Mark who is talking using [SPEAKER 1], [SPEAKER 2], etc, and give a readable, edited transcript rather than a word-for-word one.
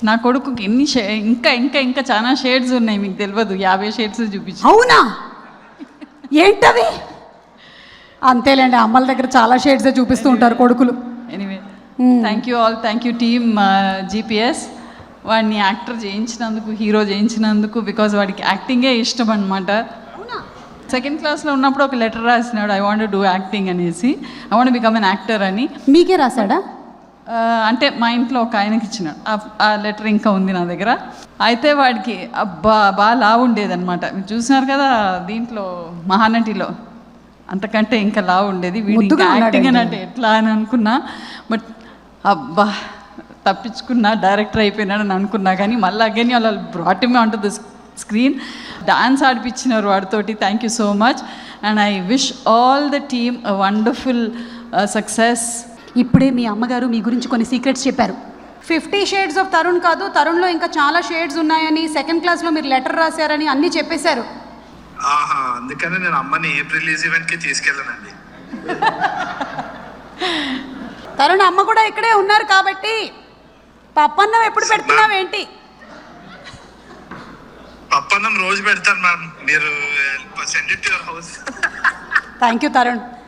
[SPEAKER 1] నా కొడుకుకి ఎన్ని ఇంకా ఇంకా ఇంకా చాలా షేడ్స్ ఉన్నాయి, మీకు తెలియదు. 50 షేడ్స్ చూపించు.
[SPEAKER 2] అవునా? ఏంటవి? అంతేలేండి, అమ్మల దగ్గర చాలా షేడ్స్ చూపిస్తూ ఉంటారు కొడుకులు.
[SPEAKER 1] Anyway, thank you all, thank you team GPS. వాడిని యాక్టర్ చేయించినందుకు, హీరో చేయించినందుకు, బికాజ్ వాడికి యాక్టింగే ఇష్టం అనమాట. సెకండ్ క్లాస్లో ఉన్నప్పుడు ఒక లెటర్ రాసినాడు, ఐ వాంట్ డూ యాక్టింగ్ అనేసి, I want become an actor అని.
[SPEAKER 2] మీకే రాశాడా?
[SPEAKER 1] అంటే మా ఇంట్లో ఒక ఆయనకి ఇచ్చినాడు. ఆ లెటర్ ఇంకా ఉంది నా దగ్గర. అయితే వాడికి బాగా లావు ఉండేదన్నమాట. మీరు చూసినారు కదా దీంట్లో మహానటిలో, అంతకంటే ఇంకా లావు ఉండేది. వీడు యాక్టింగ్ అని అంటే ఎట్లా అని అనుకున్నా, బట్ అబ్బా తప్పించుకున్నా, డైరెక్టర్ అయిపోయినాడు అని అనుకున్నా. కానీ మళ్ళీ అగైన్ వాళ్ళు brought me on to the screen, dance ఆడిపించినారు వాడితోటి. Thank you so much and I wish all the team a wonderful success.
[SPEAKER 2] ఇప్పుడే మీ అమ్మగారు మీ గురించి కొన్ని సీక్రెట్స్ చెప్పారు. 50 షేడ్స్ ఆఫ్ తరుణ్ కాదు, తరుణ్లో ఇంకా చాలా షేడ్స్ ఉన్నాయని, సెకండ్ క్లాస్లో మీరు లెటర్ రాశారని అన్నీ చెప్పేశారు.
[SPEAKER 3] అందుకనే నేను అమ్మని ఏప్రిల్ రిలీజ్ ఈవెంట్కి తీసుకెళ్ళానండి.
[SPEAKER 2] తరుణ్ అమ్మ కూడా ఇక్కడే ఉన్నారు కాబట్టి పప్పన్నం ఎప్పుడు పెడుతున్నావేంటి?
[SPEAKER 3] పప్పన్నం రోజు పెడతాను మ్యామ్, మీరు send it to your house.
[SPEAKER 2] Thank you Tarun.